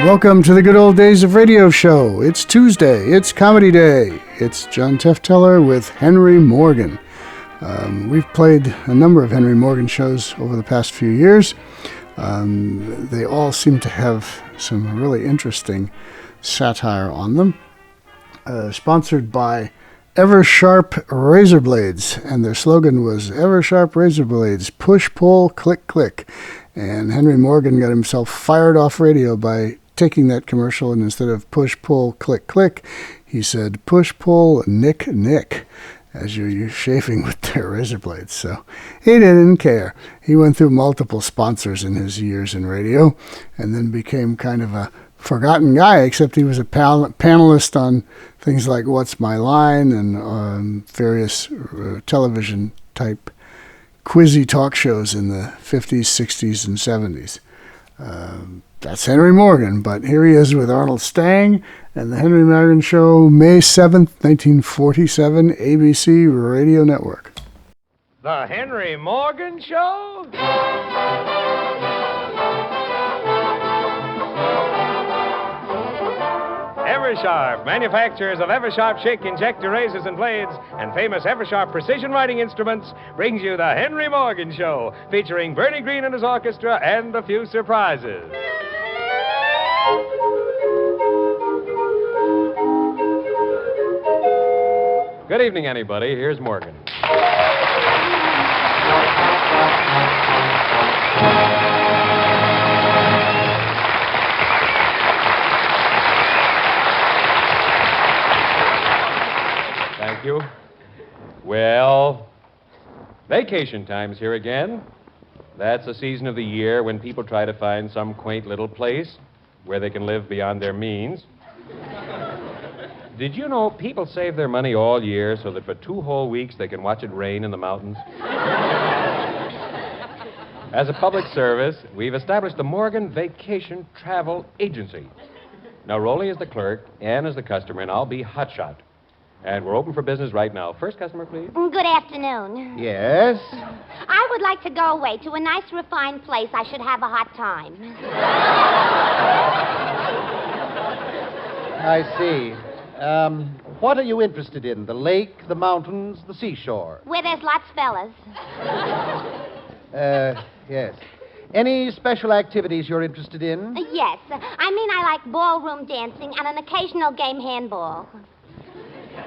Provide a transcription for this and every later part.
Welcome to the good old days of radio show. It's Tuesday. It's comedy day. It's John Tefteller with Henry Morgan. We've played a number of Henry Morgan shows over the past few years. They all seem to have some really interesting satire on them. Sponsored by Ever Sharp Razor Blades, and their slogan was Ever Sharp Razor Blades, push, pull, click, click. And Henry Morgan got himself fired off radio by taking that commercial, and instead of push, pull, click, click, he said push, pull, nick, nick, as you're shaving with their razor blades. So he didn't care. He went through multiple sponsors in his years in radio, and then became kind of a forgotten guy, except he was a panelist on things like What's My Line and various television type quizzy talk shows in the 50s, 60s, and 70s. That's Henry Morgan, but here he is with Arnold Stang and the Henry Morgan Show, May 7th, 1947, ABC Radio Network. The Henry Morgan Show? Eversharp, manufacturers of Eversharp Schick injector razors and blades and famous Eversharp precision writing instruments, brings you the Henry Morgan Show, featuring Bernie Green and his orchestra and a few surprises. Good evening, anybody. Here's Morgan. Thank you. Well, vacation time's here again. That's a season of the year when people try to find some quaint little place where they can live beyond their means. Did you know people save their money all year so that for 2 whole weeks they can watch it rain in the mountains? As a public service, we've established the Morgan Vacation Travel Agency. Now, Rolly is the clerk, Ann is the customer, and I'll be hotshot. And we're open for business right now. First customer, please. Good afternoon. Yes? I would like to go away to a nice, refined place. I should have a hot time. I see. What are you interested in? The lake, the mountains, the seashore? Where there's lots of fellas. Yes. Any special activities you're interested in? Yes. I like ballroom dancing and an occasional game handball.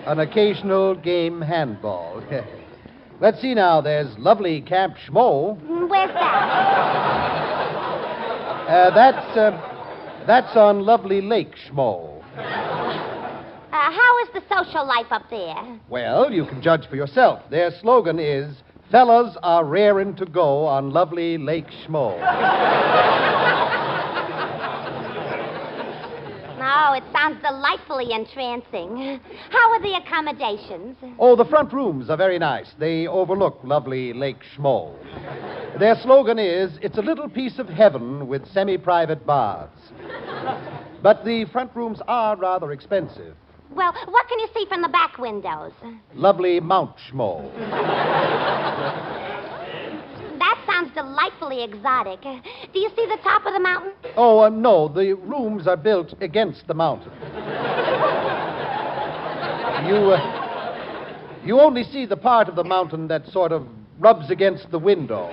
An occasional game handball. Let's see now. There's Lovely Camp Schmo. Where's that? That's on Lovely Lake Schmo. How is the social life up there? Well, you can judge for yourself. Their slogan is, fellas are raring to go on Lovely Lake Schmo. Oh, it sounds delightfully entrancing. How are the accommodations? Oh, the front rooms are very nice. They overlook Lovely Lake Schmo. Their slogan is, it's a little piece of heaven with semi-private baths. But the front rooms are rather expensive. Well, what can you see from the back windows? Lovely Mount Schmo. That sounds delightfully exotic. Do you see the top of the mountain? Oh, no. The rooms are built against the mountain. You only see the part of the mountain that sort of rubs against the window.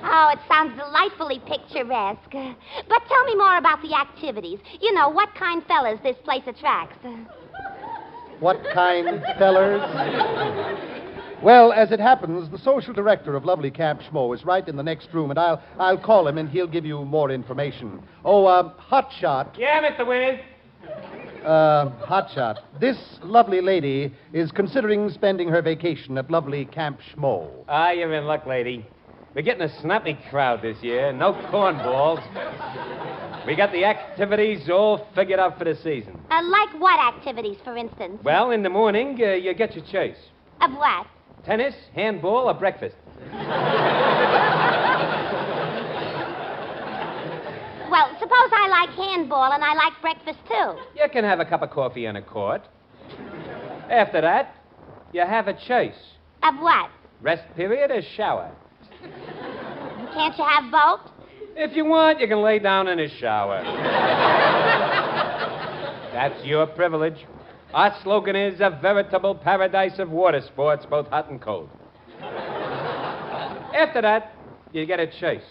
Oh, it sounds delightfully picturesque. But tell me more about the activities. You know, what kind fellas this place attracts. What kind fellers? Well, as it happens, the social director of Lovely Camp Schmo is right in the next room, and I'll call him, and he'll give you more information. Oh, Hotshot. Yeah, Mr. Winters. Hotshot. This lovely lady is considering spending her vacation at Lovely Camp Schmo. Ah, you're in luck, lady. We're getting a snappy crowd this year. No cornballs. We got the activities all figured out for the season. Like what activities, for instance? Well, in the morning, you get your choice. Of what? Tennis, handball, or breakfast. Well, suppose I like handball and I like breakfast, too. You can have a cup of coffee on a court. After that, you have a choice. Of what? Rest period or shower. Can't you have both? If you want, you can lay down in his shower. That's your privilege. Our slogan is a veritable paradise of water sports, both hot and cold. After that, you get a chase.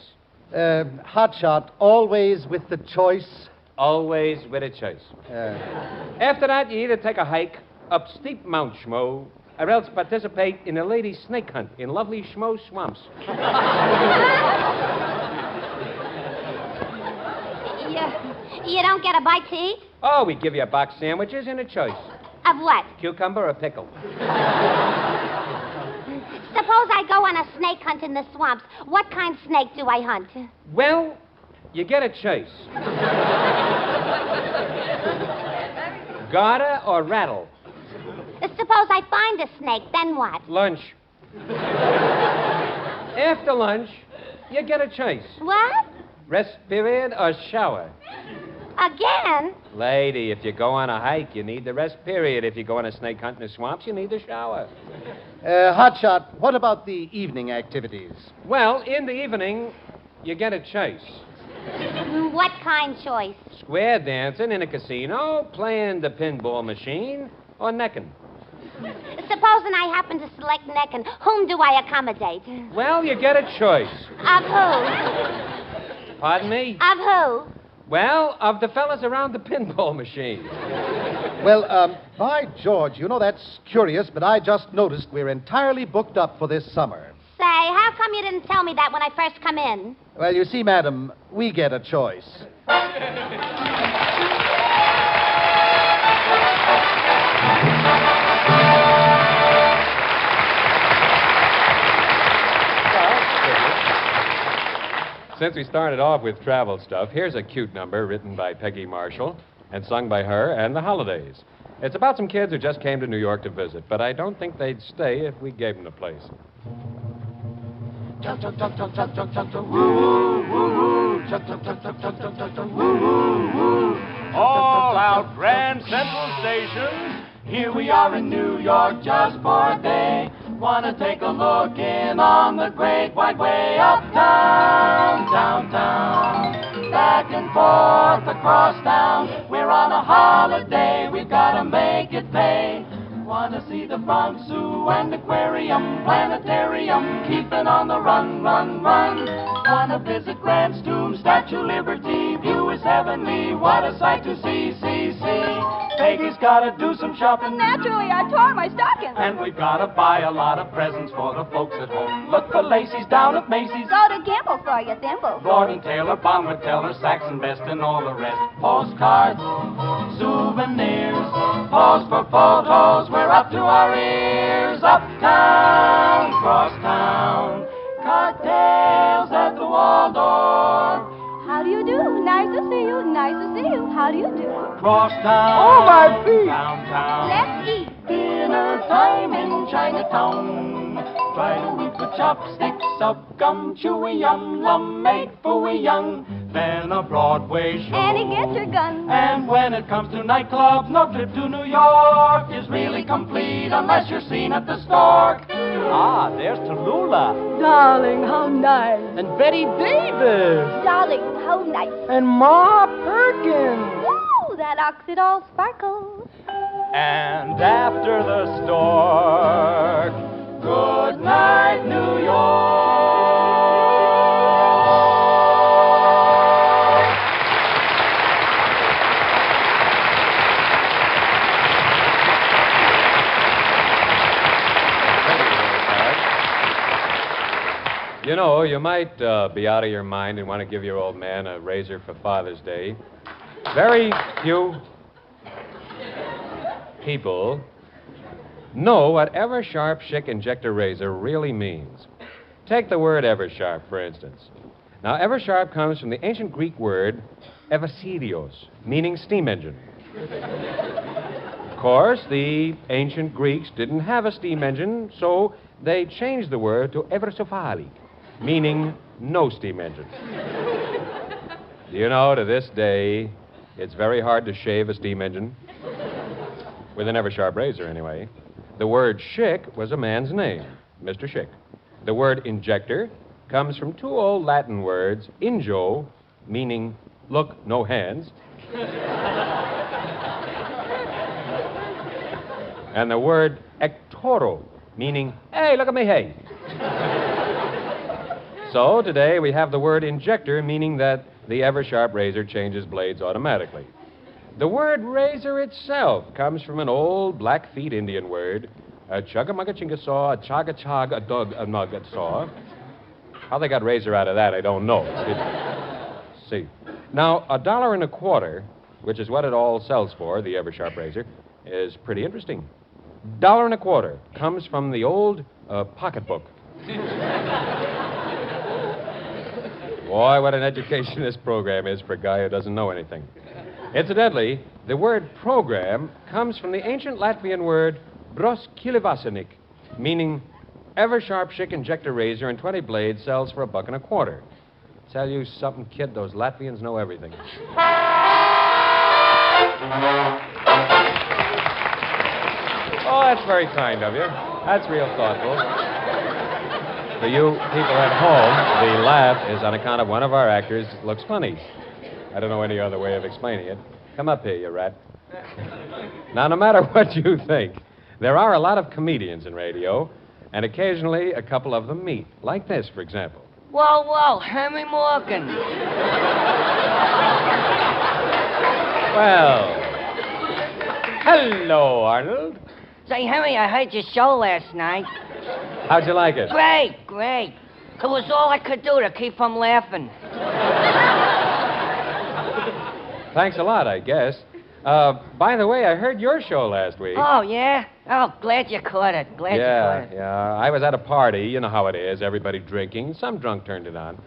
Hotshot, always with the choice. Always with a chase. After that, you either take a hike up steep Mount Schmo, or else participate in a ladies' snake hunt in lovely Schmo swamps. You don't get a bite to eat? Oh, we give you box sandwiches and a choice. Of what? Cucumber or pickle. Suppose I go on a snake hunt in the swamps. What kind of snake do I hunt? Well, you get a chase. Garter or rattle? Suppose I find a snake, then what? Lunch. After lunch, you get a chase. What? Rest period or shower? Again? Lady, if you go on a hike, you need the rest period. If you go on a snake hunt in the swamps, you need the shower. Hotshot, what about the evening activities? Well, in the evening, you get a chase. What kind choice? Square dancing in a casino, playing the pinball machine, or necking. Supposing I happen to select necking, whom do I accommodate? Well, you get a choice. Of who? Pardon me? Of who? Well, of the fellas around the pinball machine. Well, by George, you know, that's curious, but I just noticed we're entirely booked up for this summer. Say, how come you didn't tell me that when I first come in? Well, you see, madam, we get a choice. Since we started off with travel stuff, here's a cute number written by Peggy Marshall and sung by her and the Holidays. It's about some kids who just came to New York to visit, but I don't think they'd stay if we gave them the place. All out Grand Central Station. Here we are in New York just for a day. Wanna take a look in on the great wide way uptown, downtown, back and forth across town. We're on a holiday, we've gotta make it pay. Wanna see the Bronx Zoo and Aquarium, Planetarium, keeping on the run, run, run. Wanna visit Grant's Tomb, Statue Liberty, view is heavenly, what a sight to see, see, see. Peggy's gotta do some shopping. Naturally, I tore my stocking. And we've gotta buy a lot of presents for the folks at home. Look for Lacey's down at Macy's. Go to Gimbel for your thimbles. Gordon Taylor, Bonwit Teller, Saxon Best, and all the rest. Postcards, souvenirs, pose for photos. We're up to our ears. Uptown, crosstown, cocktails at the Waldorf. How do you do? Nice to see you. Nice to see you. How do you do? Crosstown, Oh, my feet. downtown. Let's eat. Dinner time in Chinatown. Try to eat with chopsticks, up gum, chewy yum, lum, make fooey young. Then a Broadway show. Annie, get your gun. And when it comes to nightclubs, no trip to New York is really complete unless you're seen at the Stork. Ah, there's Tallulah. Darling, how nice. And Betty Davis. Darling, how nice. And Ma Perkins. Ooh, that oxide all sparkles. And after the Stork, good night, New York. You know, you might be out of your mind and want to give your old man a razor for Father's Day. Very few people know what Eversharp Schick Injector Razor really means. Take the word Eversharp, for instance. Now, Eversharp comes from the ancient Greek word evasidios, meaning steam engine. Of course, the ancient Greeks didn't have a steam engine, so they changed the word to eversofali, meaning no steam engine. You know, to this day, it's very hard to shave a steam engine. With an Eversharp razor, anyway. The word Schick was a man's name, Mr. Schick. The word injector comes from two old Latin words, injo, meaning look, no hands, and the word ectoro, meaning, hey, look at me, hey. So today we have the word injector, meaning that the ever-sharp razor changes blades automatically. The word razor itself comes from an old Blackfeet Indian word, a chugga-mugga-chinga-saw, a chagga-chag, a dog-a-mugga-saw. How they got razor out of that, I don't know. See. Now, $1.25, which is what it all sells for, the ever-sharp razor, is pretty interesting. $1.25 comes from the old pocketbook. Boy, what an education this program is for a guy who doesn't know anything. Incidentally, the word program comes from the ancient Latvian word broskilivasanik, meaning ever-sharp Schick injector razor and 20 blades sells for $1.25. Tell you something, kid, those Latvians know everything. Oh, that's very kind of you. That's real thoughtful. For you people at home, the laugh is on account of one of our actors looks funny. I don't know any other way of explaining it. Come up here, you rat. Now, no matter what you think, there are a lot of comedians in radio, and occasionally a couple of them meet. Like this, for example. Whoa, Henry Morgan. Well, hello, Arnold. Say, Henry, I heard your show last night. How'd you like it? Great. It was all I could do to keep from laughing. Thanks a lot, I guess. By the way, I heard your show last week. Oh, yeah? Oh, glad you caught it. Glad you caught it. Yeah. I was at a party. You know how it is. Everybody drinking. Some drunk turned it on.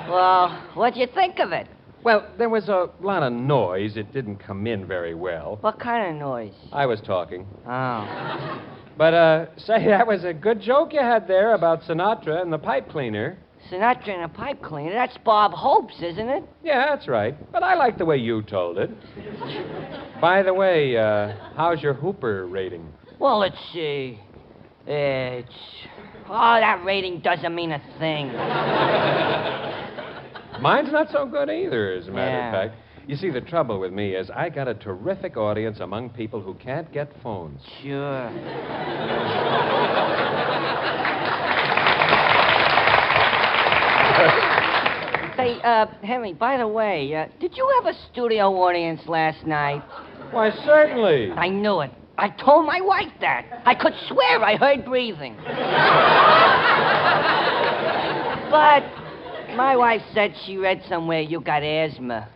Well, what'd you think of it? Well, there was a lot of noise. It didn't come in very well. What kind of noise? I was talking. Oh. But, say, that was a good joke you had there about Sinatra and the pipe cleaner. Sinatra and a pipe cleaner? That's Bob Hope's, isn't it? Yeah, that's right. But I like the way you told it. By the way, how's your Hooper rating? Well, let's see. Oh, that rating doesn't mean a thing. Mine's not so good either, as a matter of Yeah. fact. You see, the trouble with me is I got a terrific audience among people who can't get phones. Sure. Say, Henry, by the way, did you have a studio audience last night? Why, certainly. I knew it. I told my wife that. I could swear I heard breathing. But my wife said she read somewhere you got asthma.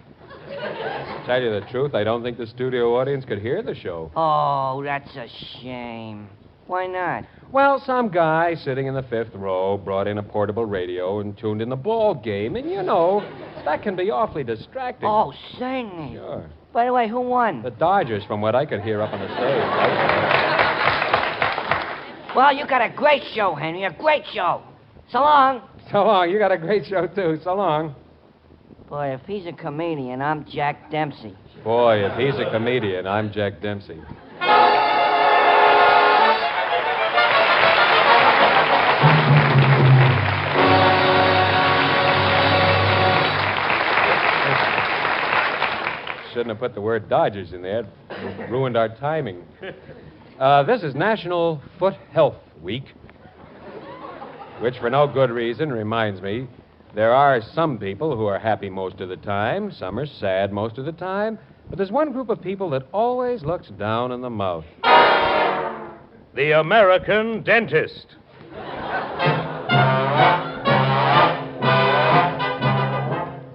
Tell you the truth, I don't think the studio audience could hear the show. Oh, that's a shame. Why not? Well, some guy sitting in the fifth row brought in a portable radio and tuned in the ball game, and you know, that can be awfully distracting. Oh, certainly. Sure. By the way, who won? The Dodgers, from what I could hear up on the stage. Well, you got a great show, Henry, a great show. So long. So long. You got a great show, too. So long. Boy, if he's a comedian, I'm Jack Dempsey. Boy, if he's a comedian, I'm Jack Dempsey. Shouldn't have put the word Dodgers in there. It ruined our timing. This is National Foot Health Week, which for no good reason reminds me there are some people who are happy most of the time, some are sad most of the time, but there's one group of people that always looks down in the mouth. The American dentist.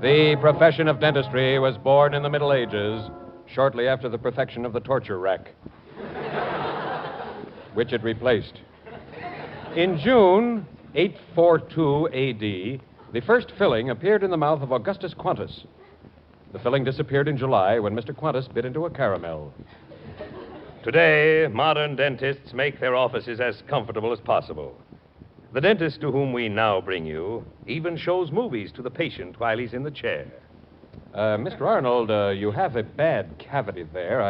The profession of dentistry was born in the Middle Ages, shortly after the perfection of the torture rack, which it replaced. In June 842 A.D., the first filling appeared in the mouth of Augustus Quantus. The filling disappeared in July when Mr. Quantus bit into a caramel. Today, modern dentists make their offices as comfortable as possible. The dentist to whom we now bring you even shows movies to the patient while he's in the chair. Mr. Arnold, you have a bad cavity there.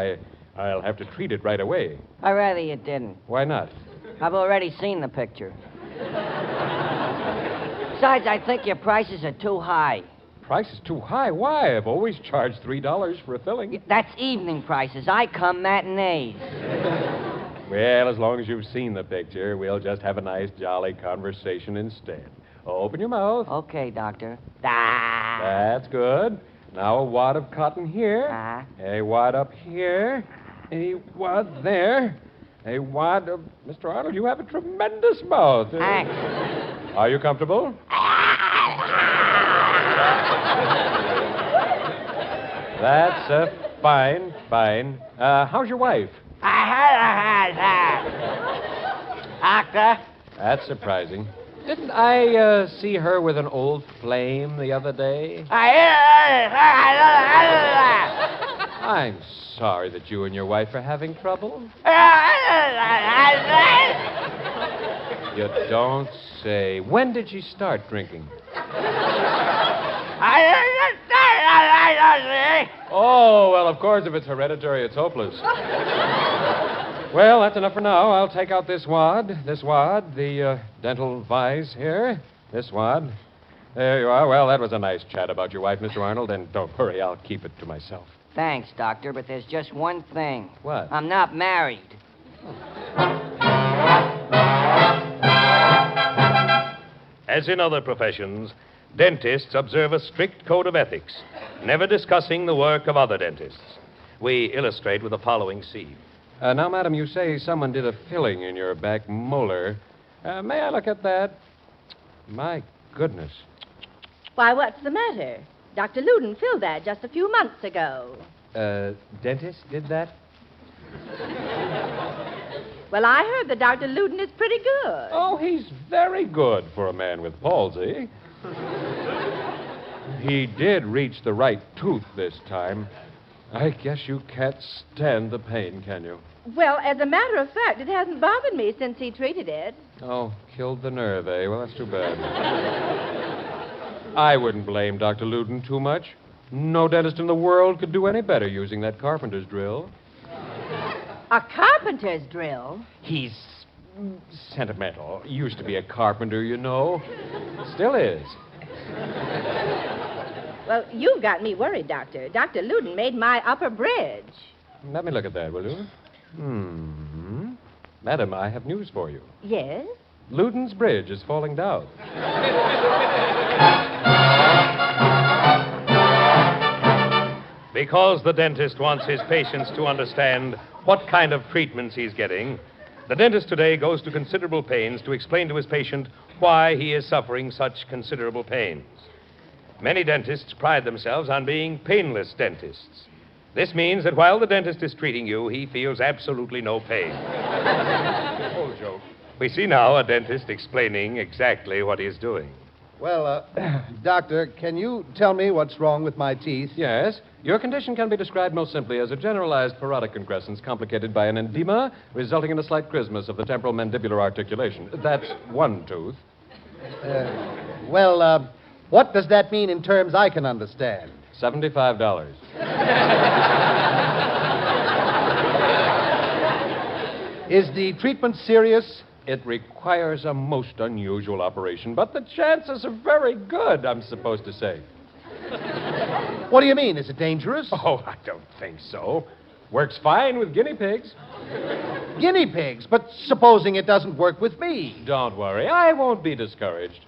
I'll have to treat it right away. I'd rather you didn't. Why not? I've already seen the picture. Besides, I think your prices are too high. Price is too high. Why? I've always charged $3 for a filling. That's evening prices. I come matinees. Well, as long as you've seen the picture, we'll just have a nice, jolly conversation instead. Open your mouth. Okay, doctor. Ah. That's good. Now a wad of cotton here. A wad up here. A wad there. A wad of... Mr. Arnold, you have a tremendous mouth. Thanks. Are you comfortable? That's fine. How's your wife? Doctor? That's surprising. Didn't I see her with an old flame the other day? I'm sorry that you and your wife are having trouble. You don't say. When did she start drinking? Oh, well, of course, if it's hereditary, it's hopeless. Well, that's enough for now. I'll take out this wad, the dental vise here, this wad. There you are. Well, that was a nice chat about your wife, Mr. Arnold, and don't worry, I'll keep it to myself. Thanks, doctor, but there's just one thing. What? I'm not married. As in other professions, dentists observe a strict code of ethics, never discussing the work of other dentists. We illustrate with the following scene. Now, madam, you say someone did a filling in your back molar. May I look at that? My goodness. Why, what's the matter? Dr. Loudon filled that just a few months ago. Dentist did that? Well, I heard that Dr. Loudon is pretty good. Oh, he's very good for a man with palsy. He did reach the right tooth this time. I guess you can't stand the pain, can you? Well, as a matter of fact, it hasn't bothered me since he treated it. Oh, killed the nerve, eh? Well, that's too bad. I wouldn't blame Dr. Loudon too much. No dentist in the world could do any better using that carpenter's drill. A carpenter's drill? He's sentimental. Used to be a carpenter, you know. Still is. Well, you've got me worried, Doctor. Dr. Loudon made my upper bridge. Let me look at that, will you? Madam, I have news for you. Yes? Loudon's bridge is falling down. Because the dentist wants his patients to understand what kind of treatments he's getting, the dentist today goes to considerable pains to explain to his patient why he is suffering such considerable pains. Many dentists pride themselves on being painless dentists. This means that while the dentist is treating you, he feels absolutely no pain. Old joke. We see now a dentist explaining exactly what he's doing. Well, Doctor, can you tell me what's wrong with my teeth? Yes. Your condition can be described most simply as a generalized parotid concrescence complicated by an edema resulting in a slight christmas of the temporal mandibular articulation. That's one tooth. What does that mean in terms I can understand? $75. Is the treatment serious? It requires a most unusual operation, but the chances are very good, I'm supposed to say. What do you mean? Is it dangerous? Oh, I don't think so. Works fine with guinea pigs. Guinea pigs? But supposing it doesn't work with me? Don't worry, I won't be discouraged.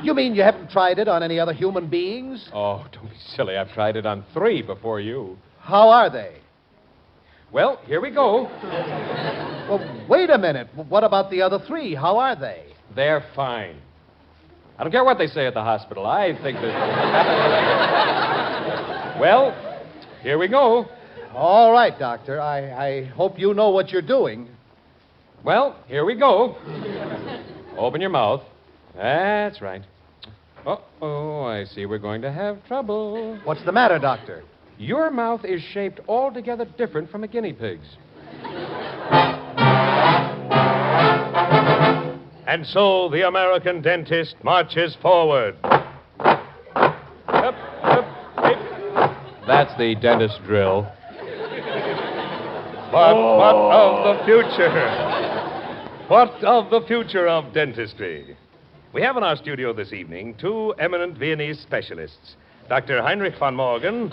You mean you haven't tried it on any other human beings? Oh, don't be silly. I've tried it on 3 before you. How are they? Well, here we go. Well, wait a minute. What about the other 3? How are they? They're fine. I don't care what they say at the hospital. I think that... Well, here we go. All right, Doctor. I hope you know what you're doing. Well, here we go. Open your mouth. That's right. Uh-oh, I see we're going to have trouble. What's the matter, Doctor? Your mouth is shaped altogether different from a guinea pig's. And so the American dentist marches forward. That's the dentist drill. But what of the future? What of the future of dentistry? We have in our studio this evening two eminent Viennese specialists, Dr. Heinrich von Morgen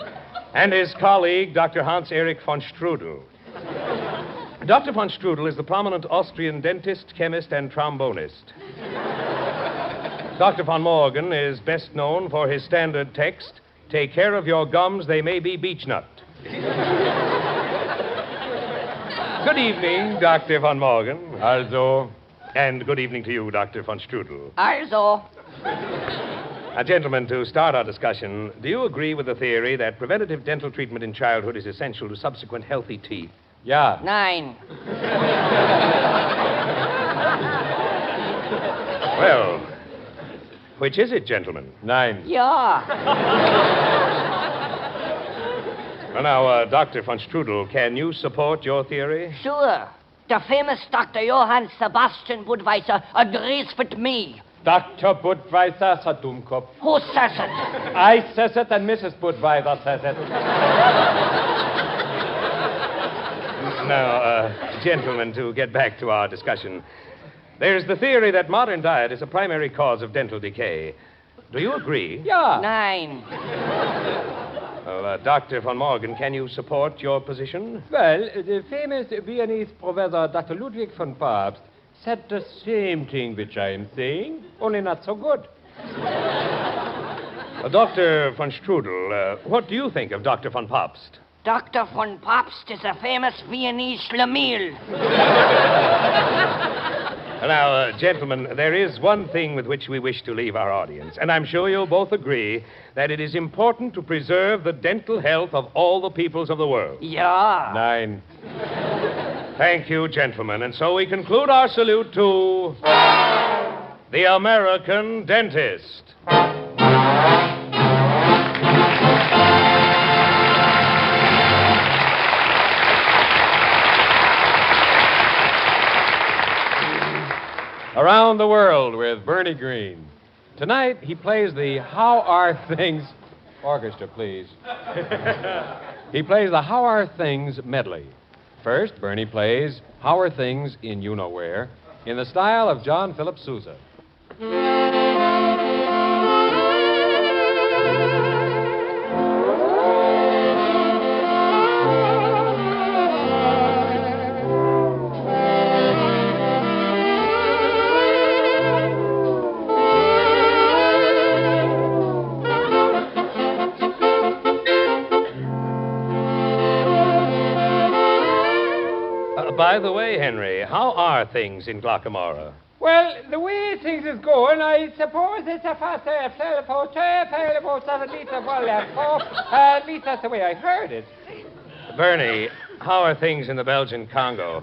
and his colleague, Dr. Hans-Erich von Strudel. Dr. von Strudel is the prominent Austrian dentist, chemist, and trombonist. Dr. von Morgen is best known for his standard text, "Take care of your gums, they may be beechnut." Good evening, Dr. von Morgen. Also, And good evening to you, Dr. von Strudel. Also. Gentlemen, to start our discussion, do you agree with the theory that preventative dental treatment in childhood is essential to subsequent healthy teeth? ja. Nein. Well, which is it, gentlemen? Nein. Ja. Well, now, Dr. von Strudel, can you support your theory? Sure. The famous Dr. Johann Sebastian Budweiser agrees with me. Dr. Budweiser, a Dummkopf. Who says it? I says it and Mrs. Budweiser says it. Now, gentlemen, to get back to our discussion, there's the theory that modern diet is a primary cause of dental decay. Do you agree? Ja. Nein. Well, Dr. von Morgen, can you support your position? Well, the famous Viennese professor Dr. Ludwig von Pabst said the same thing which I am saying, only not so good. Dr. von Strudel, what do you think of Dr. von Pabst? Dr. von Pabst is a famous Viennese schlemiel. Now, gentlemen, there is one thing with which we wish to leave our audience, and I'm sure you'll both agree that it is important to preserve the dental health of all the peoples of the world. Ja. Nein. Thank you, gentlemen. And so we conclude our salute to the American dentist. Around the World with Bernie Green. Tonight, he plays the How Are Things... Orchestra, please. He plays the How Are Things medley. First, Bernie plays How Are Things in You Know Where in the style of John Philip Sousa. By the way, Henry, how are things in Glockamora? Well, the way things is going, I suppose it's a fast at least that's the way I heard it. Bernie, how are things in the Belgian Congo?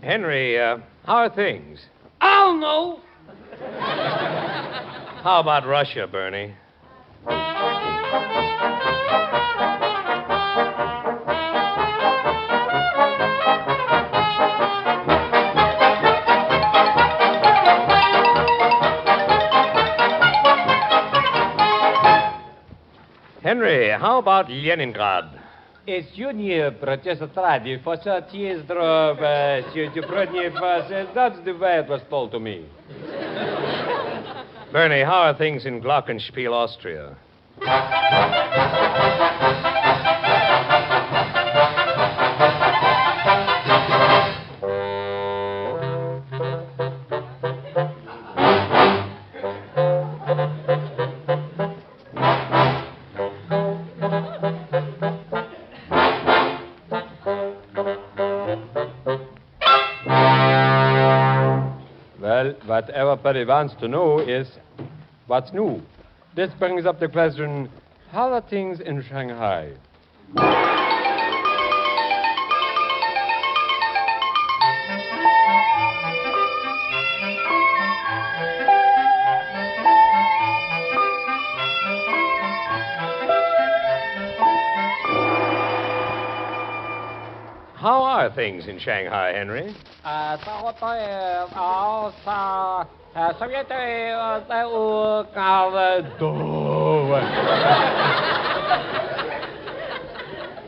Henry, how are things? Oh, no. How about Russia, Bernie? Henry, how about Leningrad? It's junior protestradie for such years drove, that's the way it was told to me. Bernie, how are things in Glockenspiel, Austria? Well, what everybody wants to know is what's new. This brings up the question, how are things in Shanghai? How are things in Shanghai, Henry?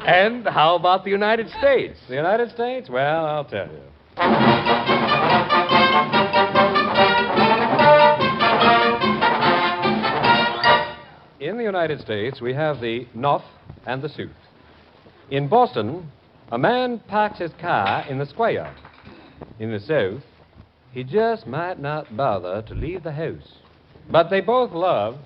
And how about the United States? The United States? Well, I'll tell you. In the United States, we have the North and the South. In Boston, a man parks his car in the square. In the South, he just might not bother to leave the house. But they both love...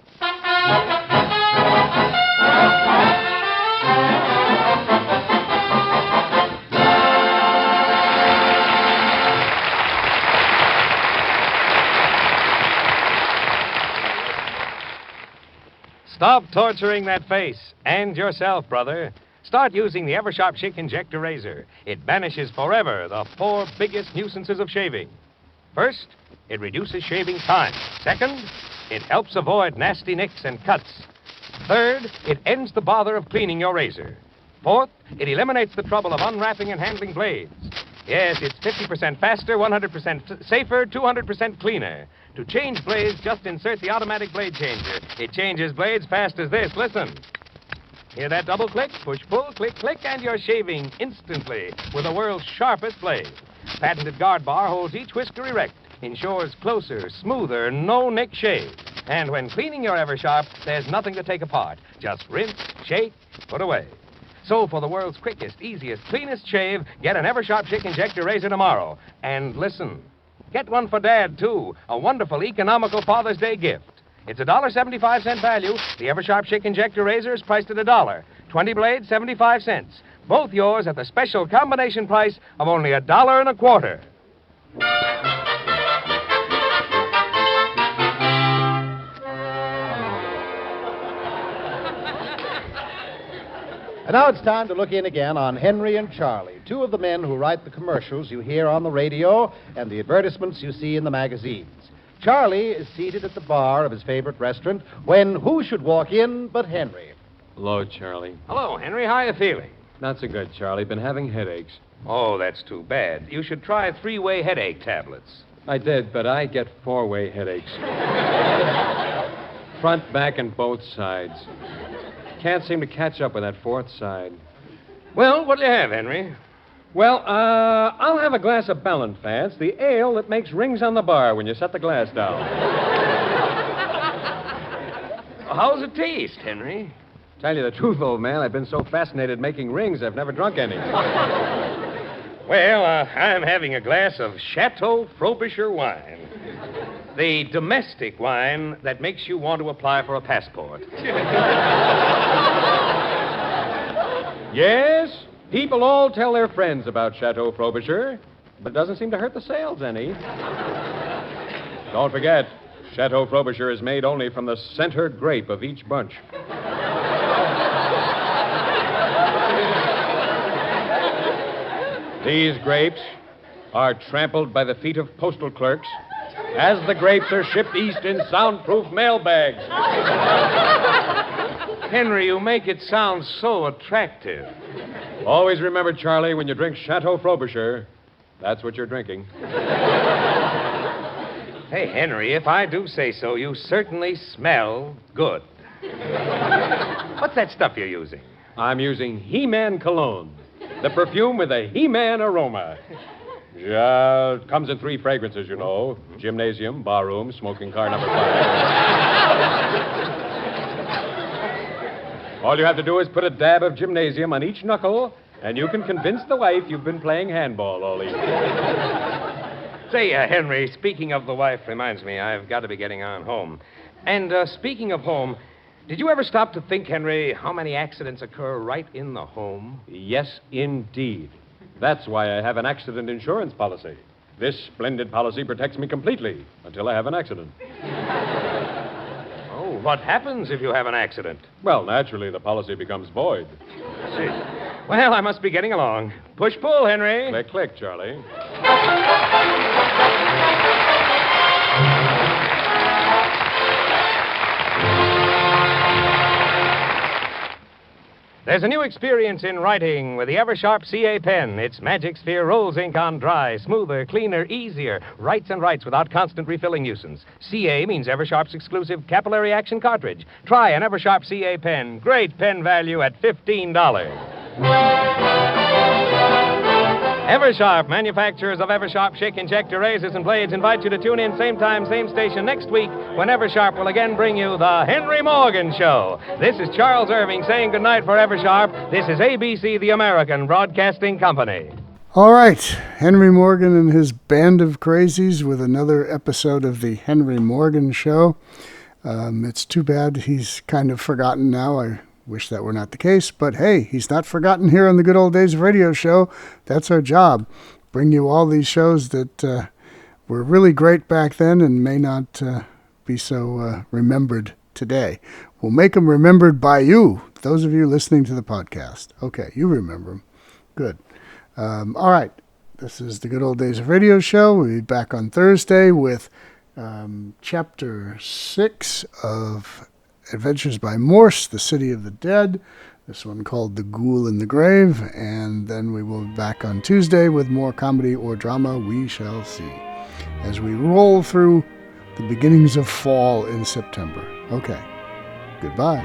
Stop torturing that face. And yourself, brother. Start using the Eversharp Chick Injector Razor. It banishes forever the 4 biggest nuisances of shaving. First, it reduces shaving time. Second, it helps avoid nasty nicks and cuts. Third, it ends the bother of cleaning your razor. Fourth, it eliminates the trouble of unwrapping and handling blades. Yes, it's 50% faster, 100% safer, 200% cleaner. To change blades, just insert the automatic blade changer. It changes blades fast as this. Listen. Hear that double click? Push, pull, click, click, and you're shaving instantly with the world's sharpest blade. Patented guard bar holds each whisker erect, ensures closer, smoother, no-nick shave. And when cleaning your Eversharp, there's nothing to take apart. Just rinse, shake, put away. So for the world's quickest, easiest, cleanest shave, get an Eversharp Chick Injector Razor tomorrow. And listen, get one for Dad, too. A wonderful, economical Father's Day gift. It's $1.75 value. The Eversharp Chick Injector Razor is priced at $1. 20 blades, 75 cents. Both yours at the special combination price of only $1.25. And now it's time to look in again on Henry and Charlie, 2 of the men who write the commercials you hear on the radio and the advertisements you see in the magazines. Charlie is seated at the bar of his favorite restaurant when who should walk in but Henry? Hello, Charlie. Hello, Henry. How are you feeling? Not so good, Charlie. Been having headaches. Oh, that's too bad. You should try 3-way headache tablets. I did, but I get 4-way headaches. Front, back, and both sides. Can't seem to catch up with that 4th side. Well, what'll you have, Henry? Well, I'll have a glass of Ballanfance, the ale that makes rings on the bar when you set the glass down. How's it taste, Henry? Tell you the truth, old man, I've been so fascinated making rings, I've never drunk any. Well, I'm having a glass of Chateau Frobisher wine. The domestic wine that makes you want to apply for a passport. Yes, people all tell their friends about Chateau Frobisher, but it doesn't seem to hurt the sales any. Don't forget, Chateau Frobisher is made only from the center grape of each bunch. These grapes are trampled by the feet of postal clerks as the grapes are shipped east in soundproof mail bags. Henry, you make it sound so attractive. Always remember, Charlie, when you drink Chateau Frobisher, that's what you're drinking. Hey, Henry, if I do say so, you certainly smell good. What's that stuff you're using? I'm using He-Man cologne, the perfume with a He-Man aroma. Yeah, it comes in 3 fragrances, you know. Gymnasium, barroom, smoking car number 5. All you have to do is put a dab of gymnasium on each knuckle, and you can convince the wife you've been playing handball all evening. Say, Henry, speaking of the wife reminds me I've got to be getting on home. And speaking of home, did you ever stop to think, Henry, how many accidents occur right in the home? Yes, indeed. That's why I have an accident insurance policy. This splendid policy protects me completely until I have an accident. Oh, what happens if you have an accident? Well, naturally, the policy becomes void. See. Well, I must be getting along. Push-pull, Henry. Click, click, Charlie. There's a new experience in writing with the Eversharp CA pen. Its Magic Sphere rolls ink on dry, smoother, cleaner, easier. Writes and writes without constant refilling nuisance. CA means Eversharp's exclusive capillary action cartridge. Try an Eversharp CA pen. Great pen value at $15. Eversharp, manufacturers of Eversharp Schick injector razors and blades, invite you to tune in same time, same station next week when Eversharp will again bring you the Henry Morgan Show. This is Charles Irving saying goodnight for Eversharp. This is ABC, the American Broadcasting Company. All right, Henry Morgan and his band of crazies with another episode of the Henry Morgan Show. It's too bad he's kind of forgotten now. I wish that were not the case, but hey, he's not forgotten here on the Good Old Days of Radio Show. That's our job. Bring you all these shows that were really great back then and may not be so remembered today. We'll make them remembered by you, those of you listening to the podcast. Okay, you remember them. Good. All right, this is the Good Old Days of Radio Show. We'll be back on Thursday with Chapter 6 of Adventures by Morse, The City of the Dead. This one called The Ghoul in the Grave. And then we will be back on Tuesday with more comedy or drama. We shall see as we roll through the beginnings of fall in September. Okay, goodbye.